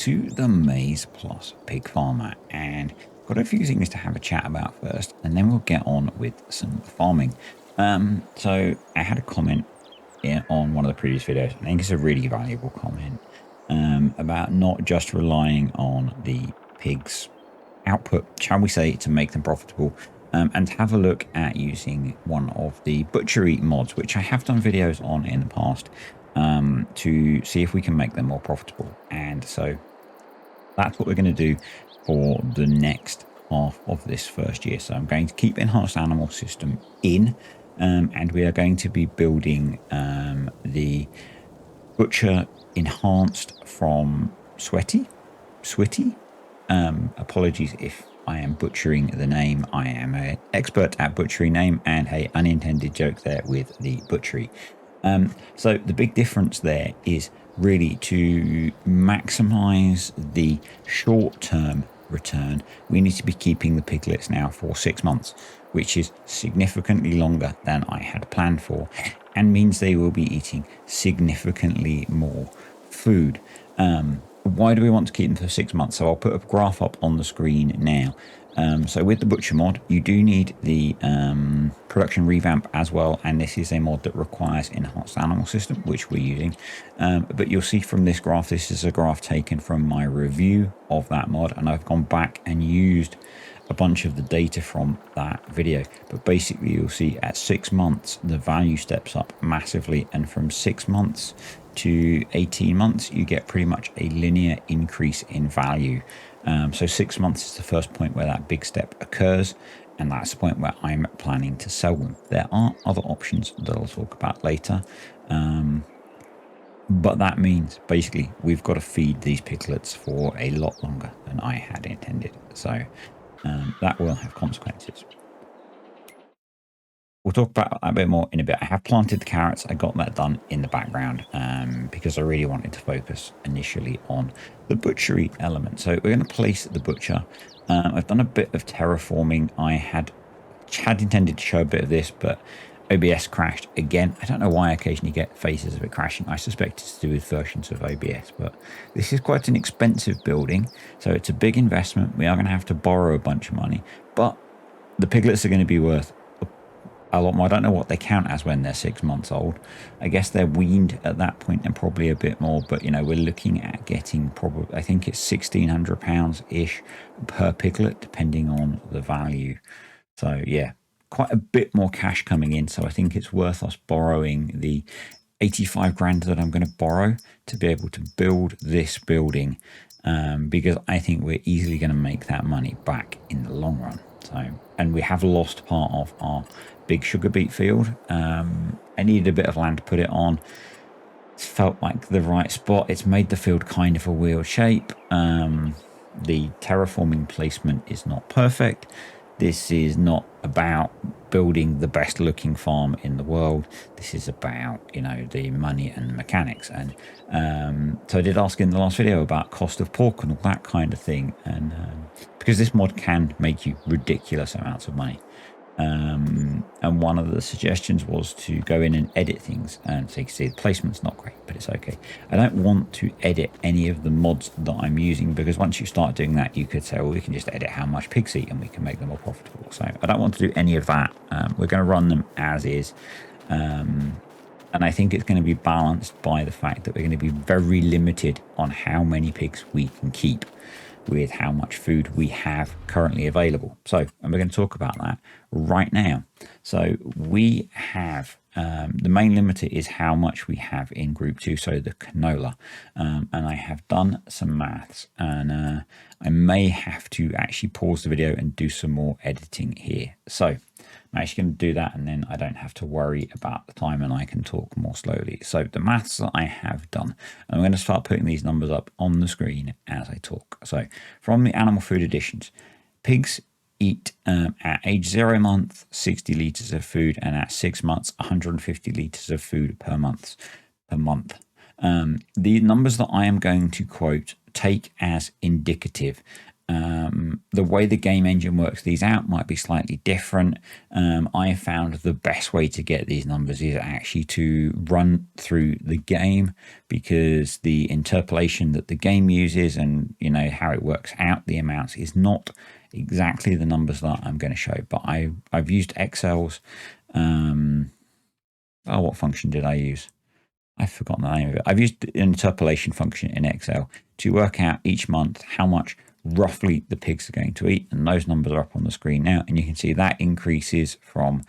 to the MAIZE+ pig farmer, and got a few things to have a chat about first, and then we'll get on with some farming. So I had a comment on one of the previous videos. I think it's a really valuable comment about not just relying on the pigs' output, shall we say, to make them profitable, and have a look at using one of the butchery mods, which I have done videos on in the past, to see if we can make them more profitable. And so that's what we're going to do for the next half of this first year. So I'm going to keep enhanced animal system in, and we are going to be building the butcher enhanced from Switty. Apologies if I am butchering the name. I am an expert at butchering name, and a unintended joke there with the butchery. So the big difference there is really to maximize the short-term return. We need to be keeping the piglets now for 6 months, which is significantly longer than I had planned for, and means they will be eating significantly more food. Why do we want to keep them for 6 months? So I'll put a graph up on the screen now. So with the butcher mod, you do need the production revamp as well, and this is a mod that requires enhanced animal system, which we're using. But you'll see from this graph, this is a graph taken from my review of that mod, and I've gone back and used a bunch of the data from that video. But basically you'll see at 6 months the value steps up massively, and from 6 months to 18 months you get pretty much a linear increase in value. So 6 months is the first point where that big step occurs, and that's the point where I'm planning to sell them. There are other options that I'll talk about later, but that means basically we've got to feed these piglets for a lot longer than I had intended. So that will have consequences. We'll talk about that a bit more in a bit. I have planted the carrots. I got that done in the background because I really wanted to focus initially on the butchery element. So we're going to place the butcher. I've done a bit of terraforming. I had intended to show a bit of this, but OBS crashed again. I don't know why I occasionally get phases of it crashing. I suspect it's to do with versions of OBS, but this is quite an expensive building, so it's a big investment. We are going to have to borrow a bunch of money, but the piglets are going to be worth a lot more. I don't know what they count as when they're 6 months old. I guess they're weaned at that point and probably a bit more, but you know, we're looking at getting probably, I think it's £1,600 ish per piglet, depending on the value. So yeah, quite a bit more cash coming in. So I think it's worth us borrowing the 85 grand that I'm going to borrow to be able to build this building, because I think we're easily going to make that money back in the long run. So, and we have lost part of our big sugar beet field. I needed a bit of land to put it on. It felt like the right spot. It's made the field kind of a weird shape. The terraforming placement is not perfect. This is not about building the best looking farm in the world. This is about, you know, the money and the mechanics. And so I did ask in the last video about cost of pork and all that kind of thing, and because this mod can make you ridiculous amounts of money. And one of the suggestions was to go in and edit things, and so you can see the placement's not great, but it's okay. I don't want to edit any of the mods that I'm using, because once you start doing that, you could say, well, we can just edit how much pigs eat and we can make them more profitable. So I don't want to do any of that. We're going to run them as is, and I think it's going to be balanced by the fact that we're going to be very limited on how many pigs we can keep with how much food we have currently available. So, and we're going to talk about that right now. So we have, the main limiter is how much we have in group 2, so the canola. And I have done some maths, and I may have to actually pause the video and do some more editing here. So I'm actually going to do that, and then I don't have to worry about the time and I can talk more slowly. So the maths that I have done, I'm going to start putting these numbers up on the screen as I talk. So from the animal food additions, pigs eat at age 0 month 60 litres of food, and at 6 months 150 litres of food per month. The numbers that I am going to quote take as indicative, The way the game engine works these out might be slightly different. I have found the best way to get these numbers is actually to run through the game, because the interpolation that the game uses and how it works out the amounts is not exactly the numbers that I'm going to show. But I've used Excel's what function did I use? I've forgotten the name of it. I've used an interpolation function in Excel to work out each month how much roughly the pigs are going to eat, and those numbers are up on the screen now, and you can see that increases from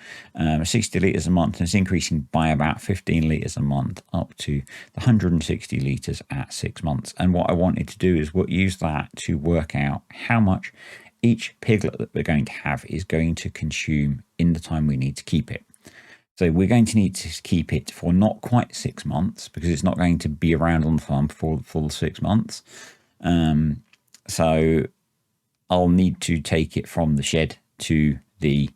60 litres a month, and it's increasing by about 15 litres a month up to the 160 litres at 6 months. And what I wanted to do is use that to work out how much each piglet that we're going to have is going to consume in the time we need to keep it. So we're going to need to keep it for not quite 6 months, because it's not going to be around on the farm for the full 6 months. So I'll need to take it from the shed to the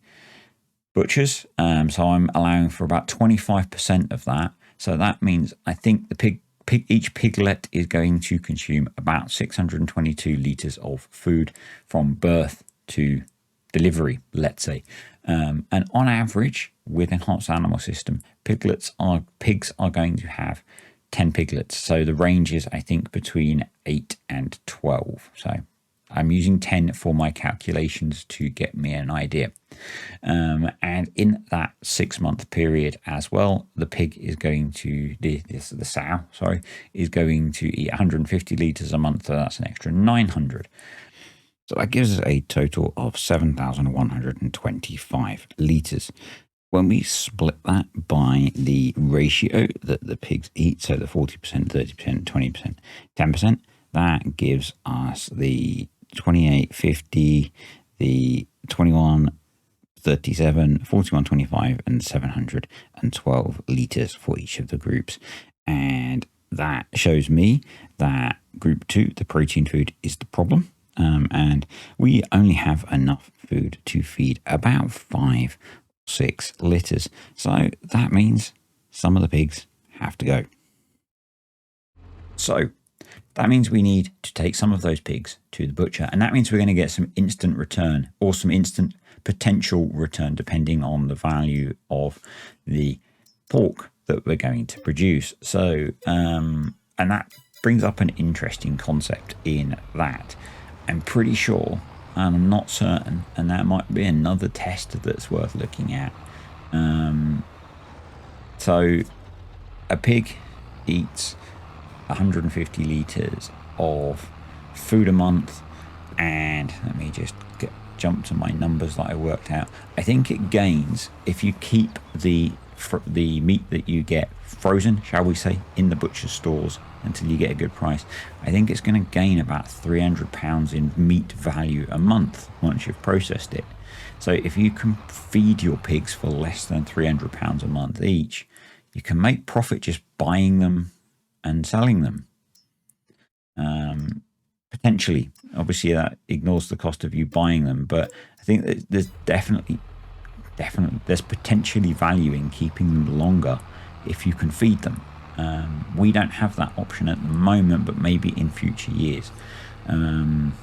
butchers. So I'm allowing for about 25% of that. So that means I think each piglet is going to consume about 622 litres of food from birth to delivery, let's say. And on average, with Enhanced Animal System, pigs are going to have 10 piglets. So the range is, I think, between 8 and 12. So I'm using 10 for my calculations to get me an idea. And in that 6 month period as well, the pig is going to, the sow, sorry, is going to eat 150 litres a month. So that's an extra 900. So that gives us a total of 7,125 litres. When we split that by the ratio that the pigs eat, so the 40%, 30%, 20%, 10%, that gives us the 2850, the 2137, 4125, and 712 litres for each of the groups. And that shows me that group 2, the protein food, is the problem. And we only have enough food to feed about 5 6 litres. So that means some of the pigs have to go. So that means we need to take some of those pigs to the butcher, and that means we're going to get some instant return, or some instant potential return, depending on the value of the pork that we're going to produce. So and that brings up an interesting concept in that I'm pretty sure, and I'm not certain, and that might be another test that's worth looking at. So a pig eats 150 litres of food a month, and let me just jump to my numbers that I worked out. I think it gains, if you keep the meat that you get frozen, shall we say, in the butcher's stores until you get a good price, I think it's going to gain about £300 in meat value a month once you've processed it. So if you can feed your pigs for less than £300 a month each, you can make profit just buying them and selling them. Potentially, obviously that ignores the cost of you buying them, but I think that there's definitely there's potentially value in keeping them longer if you can feed them. We don't have that option at the moment, but maybe in future years. And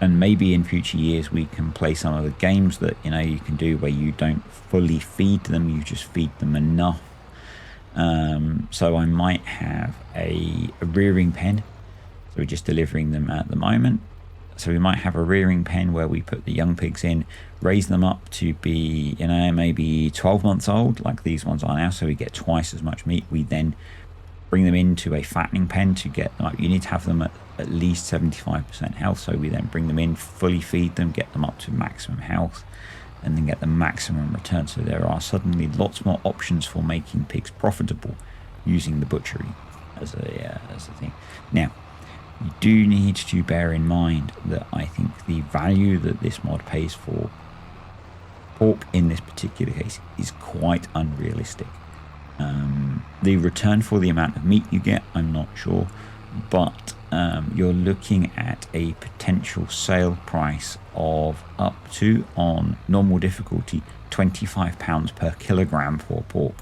maybe in future years we can play some of the games that you can do where you don't fully feed them, you just feed them enough. So I might have a rearing pen. So we're just delivering them at the moment. So we might have a rearing pen where we put the young pigs in, raise them up to be, maybe 12 months old, like these ones are now, so we get twice as much meat. We then bring them into a fattening pen to get them up. You need to have them at least 75% health, so we then bring them in, fully feed them, get them up to maximum health, and then get the maximum return. So there are suddenly lots more options for making pigs profitable using the butchery as a thing. Now, you do need to bear in mind that I think the value that this mod pays for pork in this particular case is quite unrealistic. The return for the amount of meat you get, I'm not sure, but you're looking at a potential sale price of up to, on normal difficulty, £25 per kilogram for pork.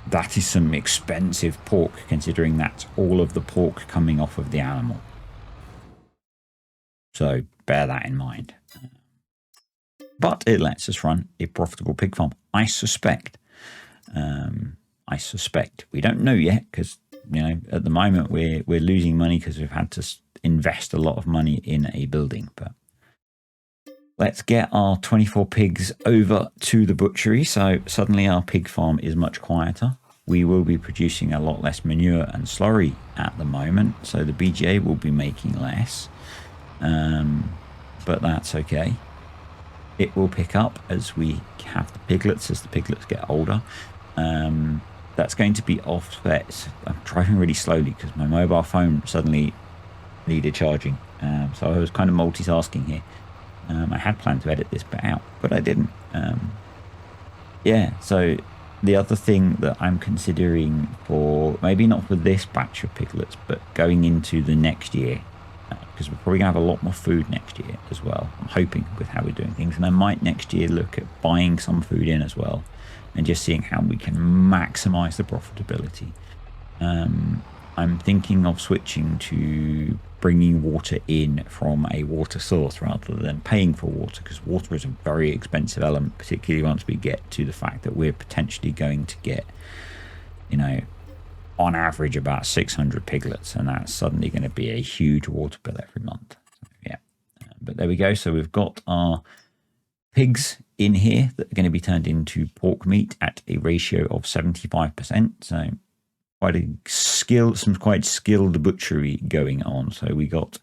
That is some expensive pork, considering that's all of the pork coming off of the animal. So bear that in mind. But it lets us run a profitable pig farm. I suspect. We don't know yet because, you know, at the moment we're losing money because we've had to invest a lot of money in a building. But let's get our 24 pigs over to the butchery. So suddenly our pig farm is much quieter. We will be producing a lot less manure and slurry at the moment. So the BGA will be making less. But that's okay. It will pick up as we have the piglets, as the piglets get older. That's going to be offset. I'm driving really slowly because my mobile phone suddenly needed charging. So I was kind of multitasking here. I had planned to edit this bit out, but I didn't. Yeah, so the other thing that I'm considering for, maybe not for this batch of piglets, but going into the next year, because we're probably going to have a lot more food next year as well. I'm hoping with how we're doing things. And I might next year look at buying some food in as well and just seeing how we can maximize the profitability. I'm thinking of switching to bringing water in from a water source rather than paying for water, because water is a very expensive element, particularly once we get to the fact that we're potentially going to get, you know, on average about 600 piglets, and that's suddenly going to be a huge water bill every month. So, yeah, but there we go. So we've got our pigs in here that are going to be turned into pork meat at a ratio of 75%. So some quite skilled butchery going on. So we got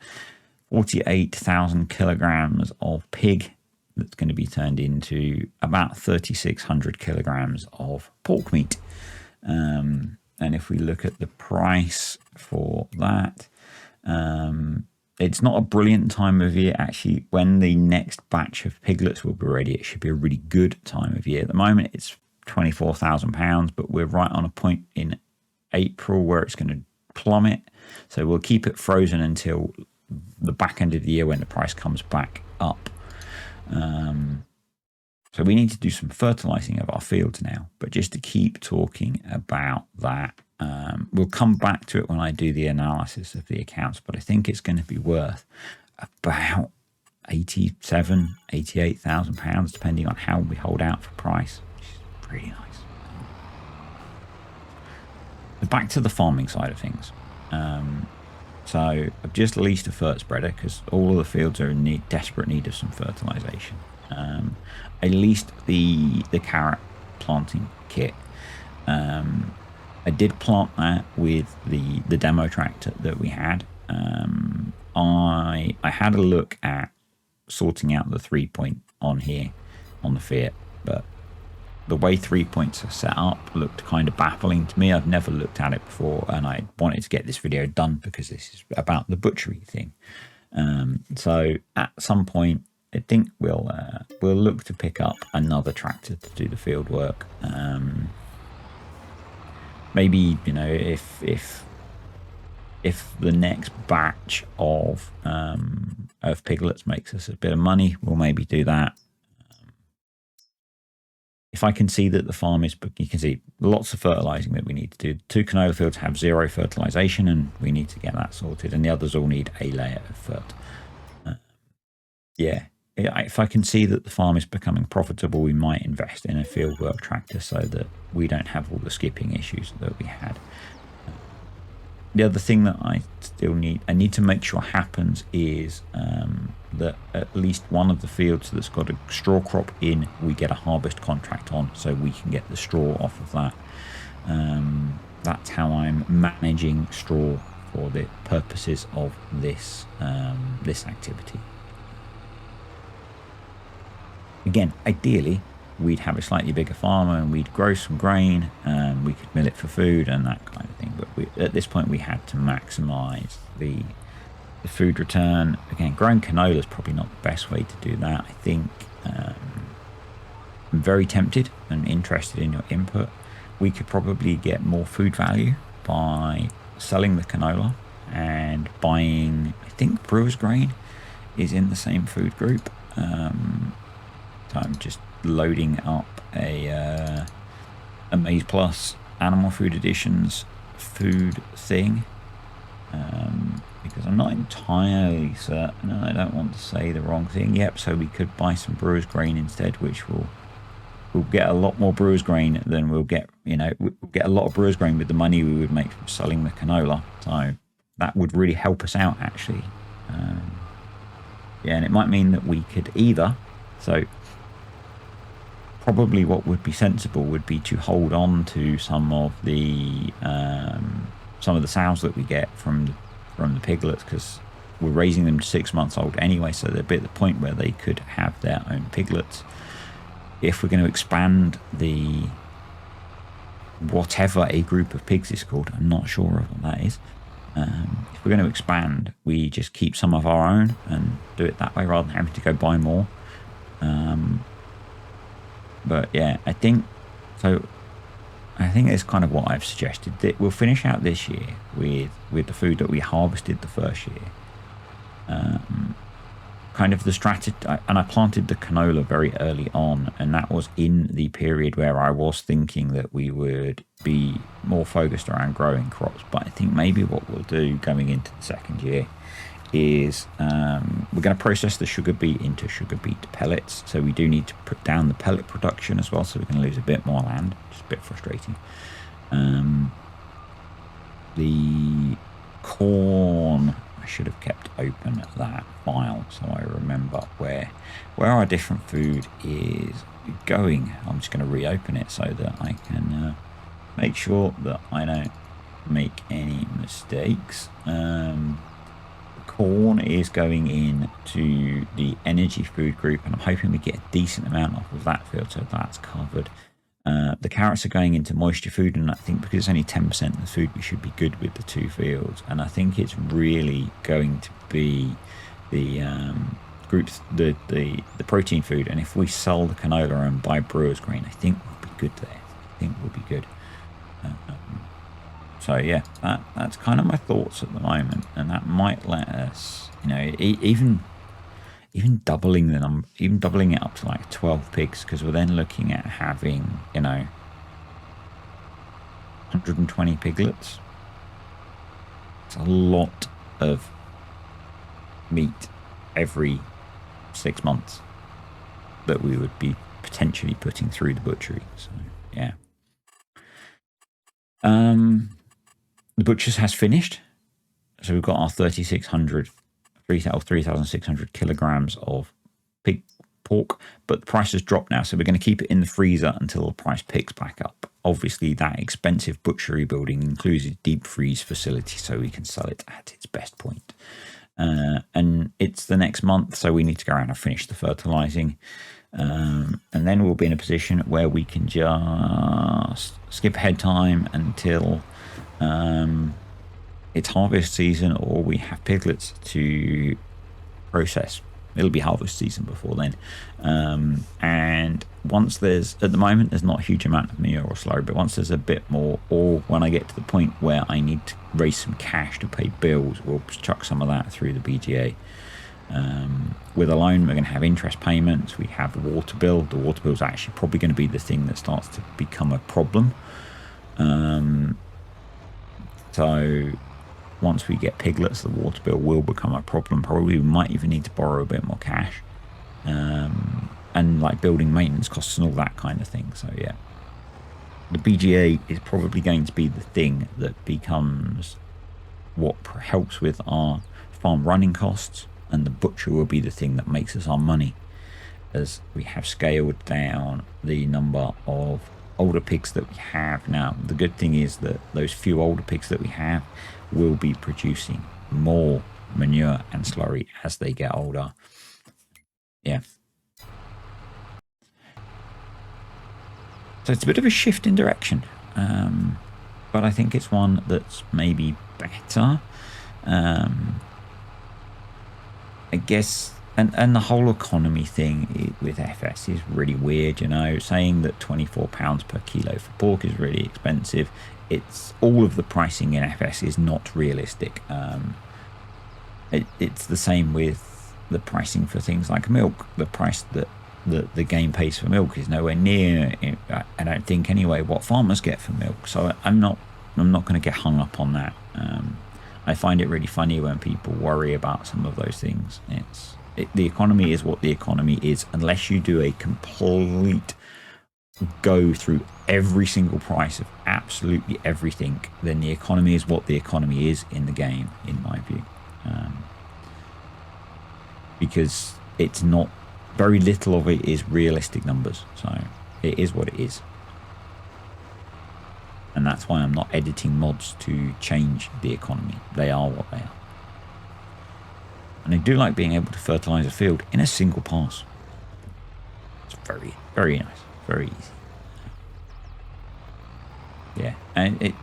48,000 kilograms of pig that's going to be turned into about 3,600 kilograms of pork meat. And if we look at the price for that, it's not a brilliant time of year. Actually, when the next batch of piglets will be ready, it should be a really good time of year. At the moment, it's £24,000, but we're right on a point in April where it's going to plummet. So we'll keep it frozen until the back end of the year when the price comes back up. So we need to do some fertilizing of our fields now, but just to keep talking about that, we'll come back to it when I do the analysis of the accounts, but I think it's going to be worth about £88,000, depending on how we hold out for price, which is pretty nice. Back to the farming side of things. So I've just leased a fert spreader because all of the fields are in desperate need of some fertilization. I leased the carrot planting kit. I did plant that with the demo tractor that we had. I had a look at sorting out the 3-point on here on the Fiat, but the way 3 points are set up looked kind of baffling to me. I've never looked at it before, and I wanted to get this video done because this is about the butchery thing. So at some point, I think we'll look to pick up another tractor to do the field work. Maybe, you know, if the next batch of piglets makes us a bit of money, we'll maybe do that. If I can see that the farm is, you can see lots of fertilizing that we need to do. 2 canola fields have 0 fertilization, and we need to get that sorted, and the others all need a layer of fert. Yeah, if I can see that the farm is becoming profitable, we might invest in a fieldwork tractor so that we don't have all the skipping issues that we had. The other thing that I need to make sure happens is that at least one of the fields that's got a straw crop in, we get a harvest contract on, so we can get the straw off of that. That's how I'm managing straw for the purposes of this activity. Again, ideally, we'd have a slightly bigger farm and we'd grow some grain, we could mill it for food and that kind of thing. But at this point, we had to maximize the food return. Again, growing canola is probably not the best way to do that. I think I'm very tempted and interested in your input. We could probably get more food value by selling the canola and buying, I think brewer's grain is in the same food group. So I'm just loading up a MAIZE+ animal food additions food thing, because I'm not entirely certain, and I don't want to say the wrong thing. Yep, so we could buy some brewer's grain instead, which will we'll get a lot more brewer's grain than we'll get, we'll get a lot of brewer's grain with the money we would make from selling the canola. So that would really help us out, actually. Yeah, and it might mean that we could either, so probably what would be sensible would be to hold on to some of the sows that we get from the piglets, because we're raising them to 6 months old anyway, so they're a bit at the point where they could have their own piglets. If we're going to expand the whatever a group of pigs is called, I'm not sure of what that is. If we're going to expand, we just keep some of our own and do it that way rather than having to go buy more. But yeah, I think it's kind of what I've suggested, that we'll finish out this year with the food that we harvested the first year. Kind of the strategy, and I planted the canola very early on, and that was in the period where I was thinking that we would be more focused around growing crops. But I think maybe what we'll do going into the second year is we're going to process the sugar beet into sugar beet pellets. So we do need to put down the pellet production as well, so we're going to lose a bit more land, which is a bit frustrating. The corn, I should have kept open that file so I remember where our different food is going. I'm just going to reopen it so that I can make sure that I don't make any mistakes. Corn is going in to the energy food group, and I'm hoping we get a decent amount off of that field, so that's covered. The carrots are going into moisture food, and I think because it's only 10% of the food, we should be good with the two fields. And I think it's really going to be the groups, the protein food. And if we sell the canola and buy brewer's grain, I think we'll be good there. I think we'll be good. So yeah, that's kind of my thoughts at the moment, and that might let us, even doubling the number, even doubling it up to like 12 pigs, because we're then looking at having 120 piglets. It's a lot of meat every 6 months that we would be potentially putting through the butchery. So yeah. The butcher's has finished, so we've got our 3,600 kilograms of pig pork, but the price has dropped now, so we're going to keep it in the freezer until the price picks back up. Obviously, that expensive butchery building includes a deep freeze facility, so we can sell it at its best point. And it's the next month, so we need to go around and finish the fertilizing. And then we'll be in a position where we can just skip ahead time until it's harvest season, or we have piglets to process. It'll be harvest season before then. And once at the moment, there's not a huge amount of manure or slurry, but once there's a bit more, or when I get to the point where I need to raise some cash to pay bills, we'll chuck some of that through the BGA. With a loan, we're going to have interest payments. We have the water bill. The water bill is actually probably going to be the thing that starts to become a problem. So once we get piglets, the water bill will become a problem. Probably we might even need to borrow a bit more cash, and like building maintenance costs and all that kind of thing. So yeah, the BGA is probably going to be the thing that becomes what helps with our farm running costs, and the butcher will be the thing that makes us our money, as we have scaled down the number of older pigs that we have. Now, the good thing is that those few older pigs that we have will be producing more manure and slurry as they get older. Yeah. So it's a bit of a shift in direction, but I think it's one that's maybe better. I guess, and the whole economy thing with FS is really weird, saying that £24 per kilo for pork is really expensive. It's all of the pricing in FS is not realistic. It's the same with the pricing for things like milk. The price that the game pays for milk is nowhere near, I don't think anyway, what farmers get for milk. So I'm not going to get hung up on that. I find it really funny when people worry about some of those things. The economy is what the economy is. Unless you do a complete go through every single price of absolutely everything, then the economy is what the economy is in the game, in my view. Because it's not, very little of it is realistic numbers. So it is what it is. And that's why I'm not editing mods to change the economy. They are what they are. And I do like being able to fertilize a field in a single pass. It's very, very nice. Very easy. Yeah. And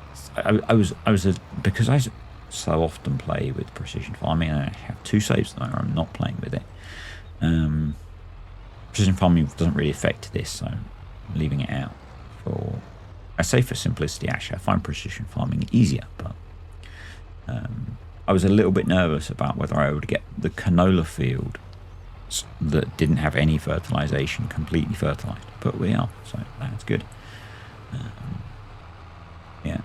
because I so often play with precision farming, I have 2 saves where I'm not playing with it. Precision farming doesn't really affect this, so I'm leaving it out. I say for simplicity, actually, I find precision farming easier, but I was a little bit nervous about whether I would get the canola field that didn't have any fertilization completely fertilized, but we are, so that's good. Yeah.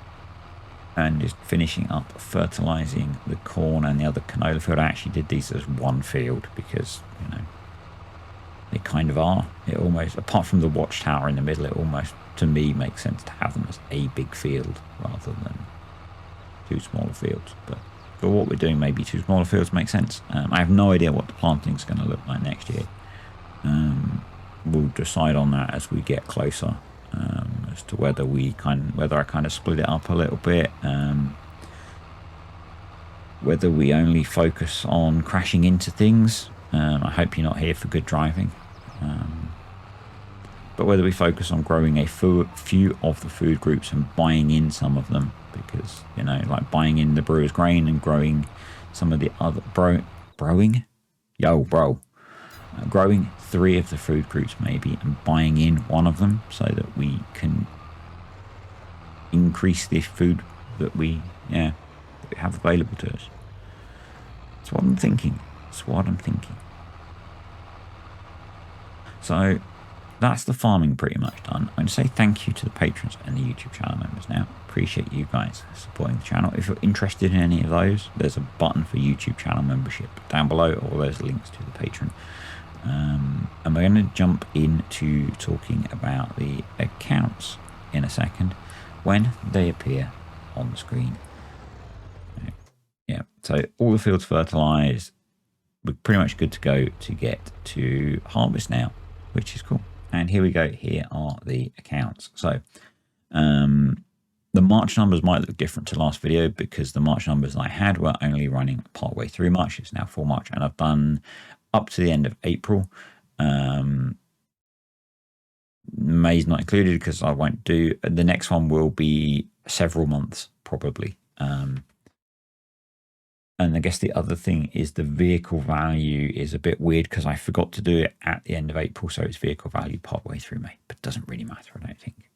And just finishing up fertilizing the corn and the other canola field. I actually did these as one field because, you know, they kind of are. It almost, apart from the watchtower in the middle, it almost, to me, makes sense to have them as a big field rather than 2 smaller fields. But for what we're doing, maybe 2 smaller fields make sense. I have no idea what the planting is going to look like next year. We'll decide on that as we get closer. As to whether I kind of split it up a little bit, whether we only focus on crashing into things. I hope you're not here for good driving, but whether we focus on growing a few of the food groups and buying in some of them, because, you know, like buying in the brewer's grain and growing some of the other growing 3 of the food groups maybe and buying in 1 of them so that we can increase the food that we have available to us. That's what I'm thinking. So that's the farming pretty much done. I'm going to say thank you to the patrons and the YouTube channel members now. Appreciate you guys supporting the channel. If you're interested in any of those, there's a button for YouTube channel membership down below, or there's links to the patron. And we're going to jump into talking about the accounts in a second when they appear on the screen. Yeah, so all the fields fertilized. We're pretty much good to go to get to harvest now, which is cool. And here we go. Here are the accounts. So the March numbers might look different to last video because the March numbers I had were only running partway through March. It's now full March, and I've done up to the end of April. May's not included because I won't do. The next one will be several months probably. And I guess the other thing is the vehicle value is a bit weird because I forgot to do it at the end of April. So it's vehicle value partway through May, but it doesn't really matter, I don't think.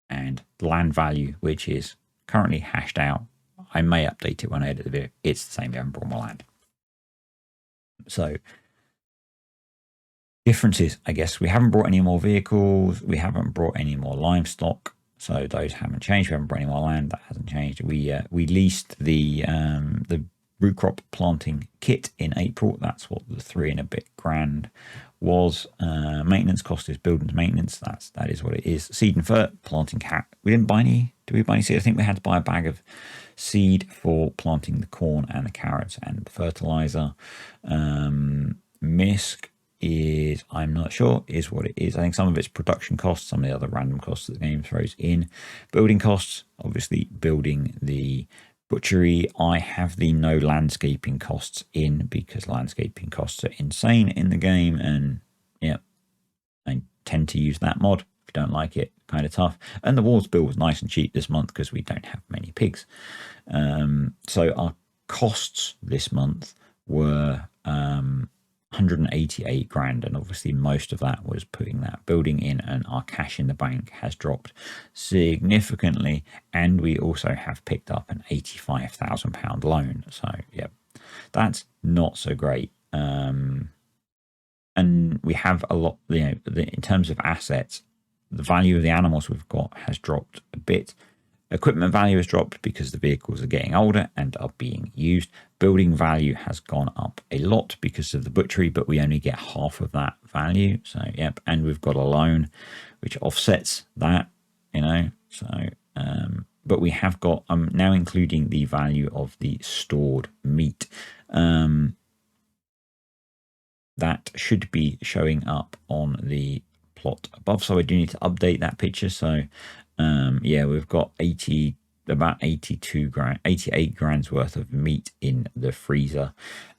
And land value, which is currently hashed out. I may update it when I edit the video. It's the same. We haven't brought my land. So differences, I guess, we haven't brought any more vehicles. We haven't brought any more livestock. So those haven't changed. We haven't brought any more land. That hasn't changed. We leased the root crop planting kit in April. That's what the 3 and a bit grand was. Maintenance cost is buildings maintenance. That is what it is. Seed and fert, planting cat. We didn't buy any. Did we buy any seed? I think we had to buy a bag of seed for planting the corn and the carrots and the fertilizer. MISC is, I'm not sure, is what it is. I think some of it's production costs, some of the other random costs that the game throws in. Building costs, obviously building the butchery. I have the no landscaping costs in because landscaping costs are insane in the game, and yeah, I tend to use that mod. If you don't like it, kind of tough. And the walls bill was nice and cheap this month because we don't have many pigs. So our costs this month were 188 grand, and obviously most of that was putting that building in, and our cash in the bank has dropped significantly, and we also have picked up an £85,000 loan. So yeah, that's not so great. And we have a lot, you know, in terms of assets, the value of the animals we've got has dropped a bit. Equipment value has dropped because the vehicles are getting older and are being used. Building value has gone up a lot because of the butchery, but we only get half of that value. So, yep. And we've got a loan which offsets that, you know. So, but we have got, now including the value of the stored meat. That should be showing up on the plot above. So I do need to update that picture. So, yeah, we've got about 82 grand, 88 grand's worth of meat in the freezer.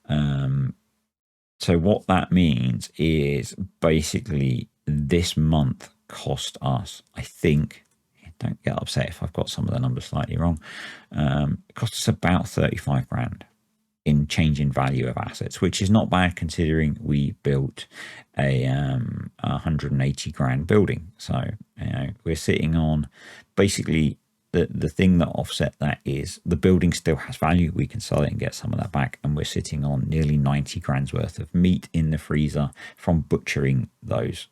So what that means is basically this month cost us, I think, don't get upset if I've got some of the numbers slightly wrong, it cost us about 35 grand in change in value of assets, which is not bad considering we built a 180 grand building. So, you know, we're sitting on basically the thing that offset that is the building still has value. We can sell it and get some of that back. And we're sitting on nearly 90 grand's worth of meat in the freezer from butchering those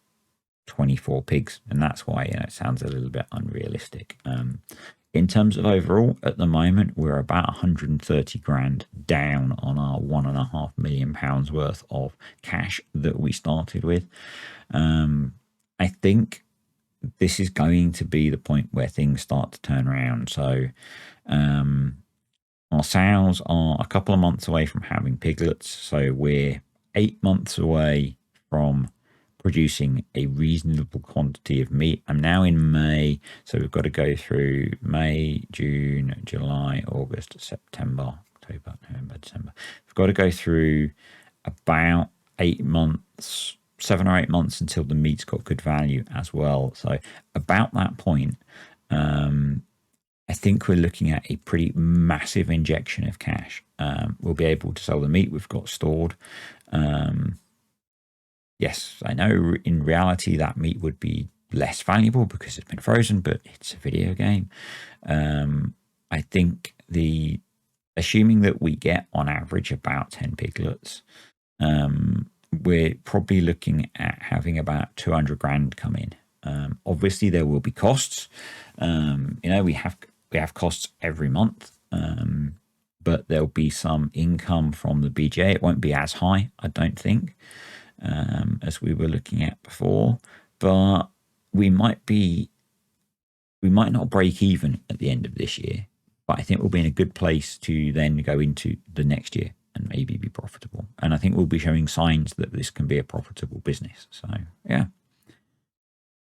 24 pigs. And that's why, you know, it sounds a little bit unrealistic. In terms of overall, at the moment, we're about 130 grand down on our £1.5 million worth of cash that we started with. I think this is going to be the point where things start to turn around. So our sales are a couple of months away from having piglets. So we're 8 months away from producing a reasonable quantity of meat. I'm now in May, so we've got to go through May, June, July, August, September, October, November, December. We've got to go through about 8 months, 7 or 8 months until the meat's got good value as well. So about that point, I think we're looking at a pretty massive injection of cash. We'll be able to sell the meat we've got stored. Yes, I know in reality that meat would be less valuable because it's been frozen, but it's a video game. I think assuming that we get on average about 10 piglets, we're probably looking at having about 200 grand come in. Obviously there will be costs. You know, we have costs every month. But there'll be some income from the BJ. It won't be as high, I don't think, as we were looking at before, but we might not break even at the end of this year, but I think we'll be in a good place to then go into the next year and maybe be profitable. And I think we'll be showing signs that this can be a profitable business. So yeah,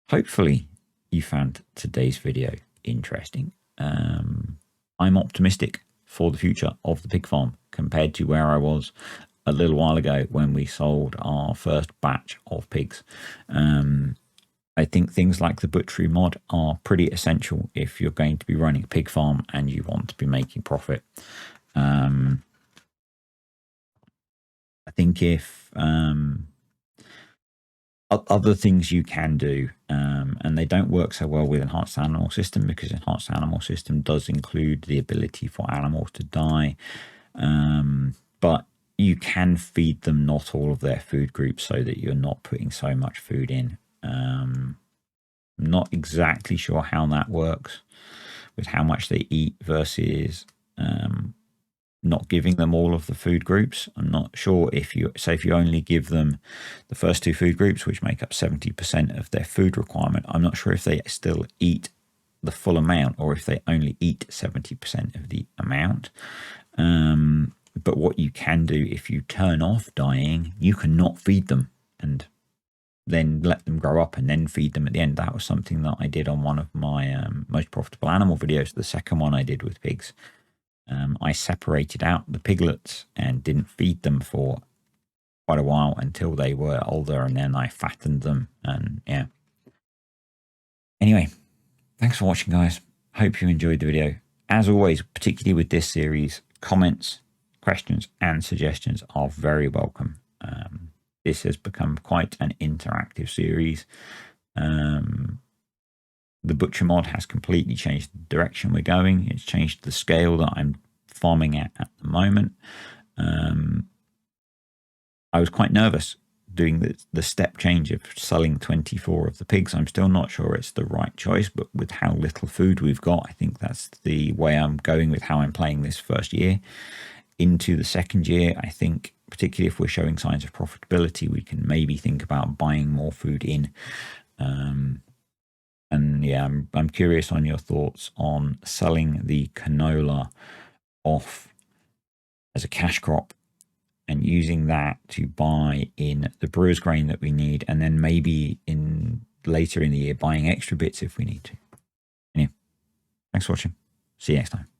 hopefully you found today's video interesting. I'm optimistic for the future of the pig farm compared to where I was a little while ago when we sold our first batch of pigs. I think things like the butchery mod are pretty essential if you're going to be running a pig farm and you want to be making profit. I think if other things you can do, and they don't work so well with enhanced animal system, because enhanced animal system does include the ability for animals to die, but you can feed them not all of their food groups so that you're not putting so much food in. I'm not exactly sure how that works with how much they eat versus not giving them all of the food groups. I'm not sure if you only give them the first two food groups, which make up 70% of their food requirement, I'm not sure if they still eat the full amount or if they only eat 70% of the amount. But what you can do, if you turn off dying, you can not feed them and then let them grow up and then feed them at the end. That was something that I did on one of my most profitable animal videos, the second one I did with pigs. I separated out the piglets and didn't feed them for quite a while until they were older, and then I fattened them. And yeah. Anyway, thanks for watching, guys. Hope you enjoyed the video. As always, particularly with this series, comments, questions and suggestions are very welcome. This has become quite an interactive series. The butcher mod has completely changed the direction we're going. It's changed the scale that I'm farming at the moment. I was quite nervous doing the step change of selling 24 of the pigs. I'm still not sure it's the right choice, but with how little food we've got, I think that's the way I'm going with how I'm playing this first year. Into the second year, I think, particularly if we're showing signs of profitability, we can maybe think about buying more food in. And yeah, I'm curious on your thoughts on selling the canola off as a cash crop and using that to buy in the brewer's grain that we need, and then maybe in later in the year buying extra bits if we need to. Anyway, thanks for watching. See you next time.